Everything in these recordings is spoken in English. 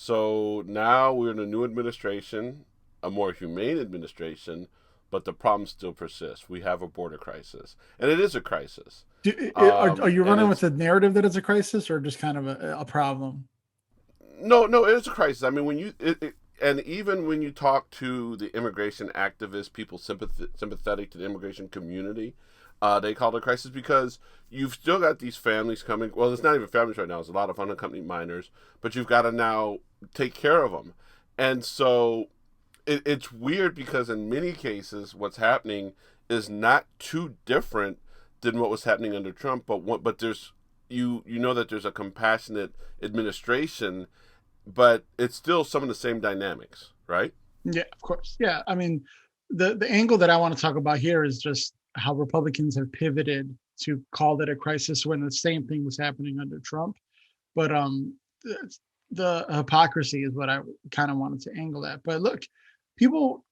So now we're in a new administration, a more humane administration, but the problem still persists. We have a border crisis, and it is a crisis. Are you And running with it's the narrative that it's a crisis or just kind of a problem? no, no, it is a crisis. I mean, and even when you talk to the immigration activists, people sympathetic to the immigration community, they call it a crisis because you've still got these families coming. Well, it's not even families right now; it's a lot of unaccompanied minors, but you've got to now take care of them, and so it's weird because in many cases, what's happening is not too different than what was happening under Trump, but there's you know that there's a compassionate administration, but it's still some of the same dynamics, right? Yeah, of course. Yeah, I mean, the angle that I want to talk about here is just how Republicans have pivoted to call it a crisis when the same thing was happening under Trump. But the hypocrisy is what I kind of wanted to angle at. But look, people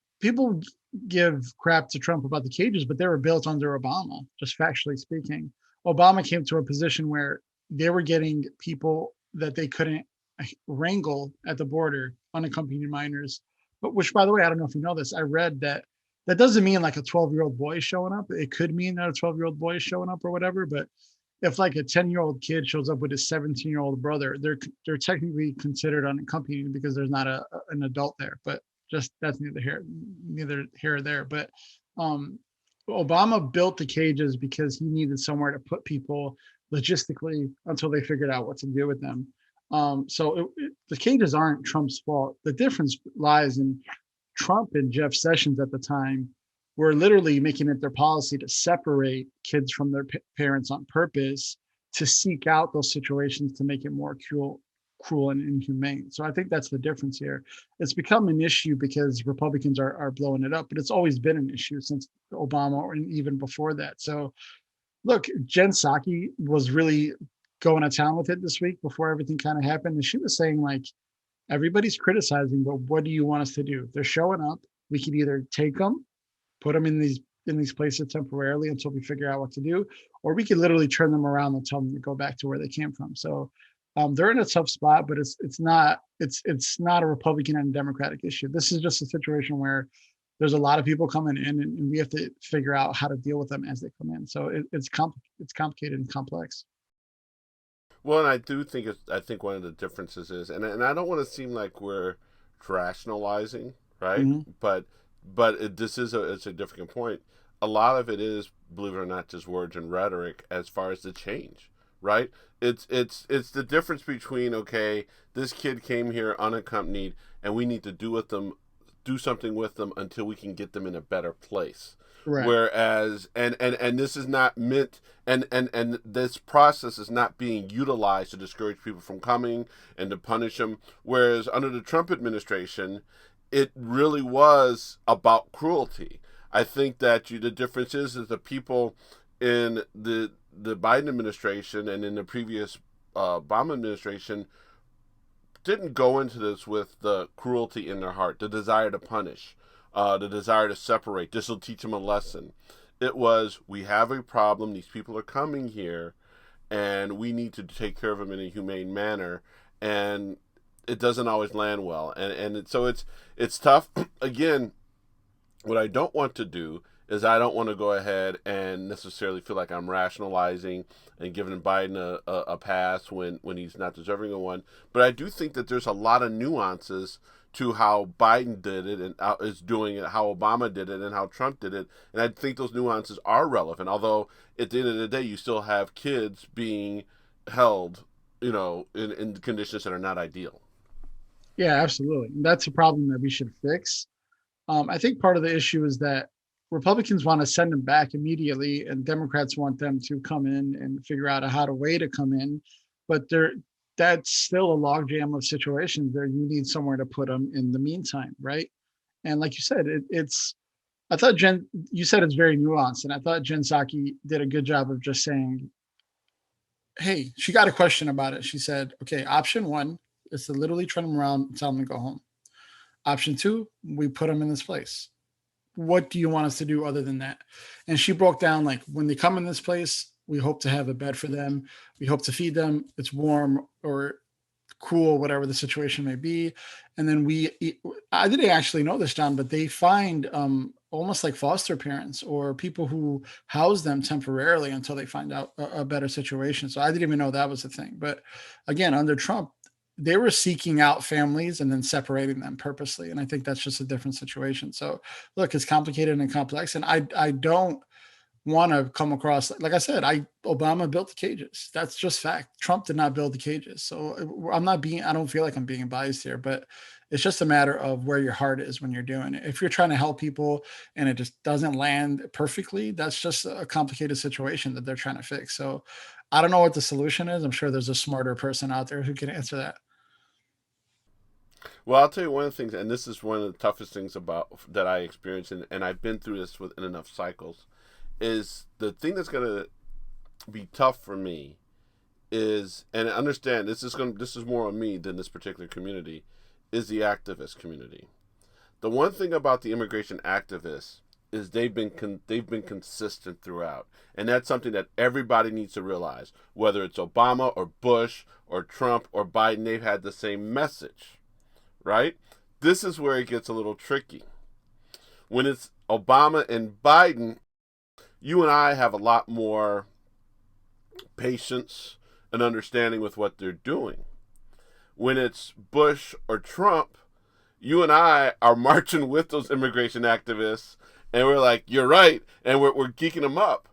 give crap to Trump about the cages, but they were built under Obama, just factually speaking. Obama came to a position where they were getting people that they couldn't wrangle at the border, unaccompanied minors. But which, by the way, I don't know if you know this. I read that that doesn't mean like a 12-year-old boy is showing up. It could mean that a 12-year-old boy is showing up or whatever. But if like a 10-year-old kid shows up with his 17-year-old brother, they're technically considered unaccompanied because there's not an adult there. But just that's neither here or there. But um, Obama built the cages because he needed somewhere to put people logistically until they figured out what to do with them. The cages aren't Trump's fault. The difference lies in Trump and Jeff Sessions at the time were literally making it their policy to separate kids from their parents on purpose to seek out those situations to make it more cruel and inhumane. So I think that's the difference here. It's become an issue because Republicans are blowing it up, but it's always been an issue since Obama and even before that. So look, Jen Psaki was really going to town with it this week before everything kind of happened. And she was saying, like, everybody's criticizing, but what do you want us to do? They're showing up. We could either take them, put them in these places temporarily until we figure out what to do, or we could literally turn them around and tell them to go back to where they came from. So they're in a tough spot, but it's not a Republican and Democratic issue. This is just a situation where there's a lot of people coming in, and we have to figure out how to deal with them as they come in. So it's complicated and complex. Well, and I do think I think one of the differences is, and I don't want to seem like we're rationalizing, right? Mm-hmm. But this is a significant point. A lot of it is, believe it or not, just words and rhetoric as far as the change, right? It's the difference between, okay, this kid came here unaccompanied, and we need to do something with them until we can get them in a better place. Right. Whereas, and this is not meant, and this process is not being utilized to discourage people from coming and to punish them. Whereas under the Trump administration, it really was about cruelty. I think that the difference is the people in the Biden administration and in the previous Obama administration didn't go into this with the cruelty in their heart, the desire to punish, the desire to separate. This will teach them a lesson. It was, we have a problem. These people are coming here, and we need to take care of them in a humane manner. And it doesn't always land well, so it's tough. Again, what I don't want to do is I don't want to go ahead and necessarily feel like I'm rationalizing and giving Biden a pass when he's not deserving of one. But I do think that there's a lot of nuances to how Biden did it and is doing it, how Obama did it, and how Trump did it. And I think those nuances are relevant. Although at the end of the day, you still have kids being held, in conditions that are not ideal. Yeah, absolutely. That's a problem that we should fix. I think part of the issue is that Republicans want to send them back immediately, and Democrats want them to come in and figure out how to way to come in. But that's still a logjam of situations there. You need somewhere to put them in the meantime, right? And like you said, it's. I thought you said it's very nuanced, and I thought Jen Psaki did a good job of just saying, "Hey, she got a question about it." She said, "Okay, option one is to literally turn them around and tell them to go home. Option two, we put them in this place. What do you want us to do other than that?" And she broke down like when they come in this place, we hope to have a bed for them. We hope to feed them. It's warm or cool, whatever the situation may be. And then I didn't actually know this, John, but they find almost like foster parents or people who house them temporarily until they find out a better situation. So I didn't even know that was a thing. But again, under Trump, they were seeking out families and then separating them purposely. And I think that's just a different situation. So look, it's complicated and complex. And I don't want to come across, like I said, Obama built the cages. That's just fact. Trump did not build the cages. So I don't feel like I'm being biased here, but it's just a matter of where your heart is when you're doing it. If you're trying to help people and it just doesn't land perfectly, that's just a complicated situation that they're trying to fix. So I don't know what the solution is. I'm sure there's a smarter person out there who can answer that. Well, I'll tell you one of the things, and this is one of the toughest things about that I experienced, and I've been through this in enough cycles. Is the thing that's going to be tough for me is, and understand this is more on me than this particular community, is the activist community. The one thing about the immigration activists is they've been consistent throughout, and that's something that everybody needs to realize. Whether it's Obama or Bush or Trump or Biden, they've had the same message, right? This is where it gets a little tricky. When it's Obama and Biden, you and I have a lot more patience and understanding with what they're doing. When it's Bush or Trump, you and I are marching with those immigration activists, and we're like, "You're right," and we're geeking them up.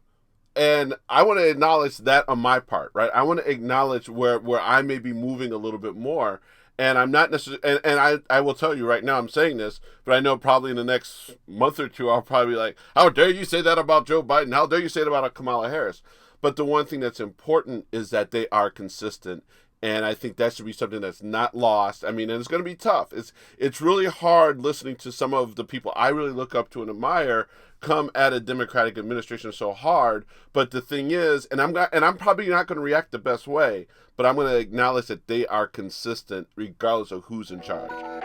And I want to acknowledge that on my part, right? I want to acknowledge where I may be moving a little bit more. And I'm not necessarily, and I will tell you right now, I'm saying this, but I know probably in the next month or two, I'll probably be like, how dare you say that about Joe Biden? How dare you say it about Kamala Harris? But the one thing that's important is that they are consistent. And I think that should be something that's not lost. I mean, and it's going to be tough. It's really hard listening to some of the people I really look up to and admire come at a Democratic administration so hard. But the thing is, I'm probably not going to react the best way, but I'm going to acknowledge that they are consistent regardless of who's in charge.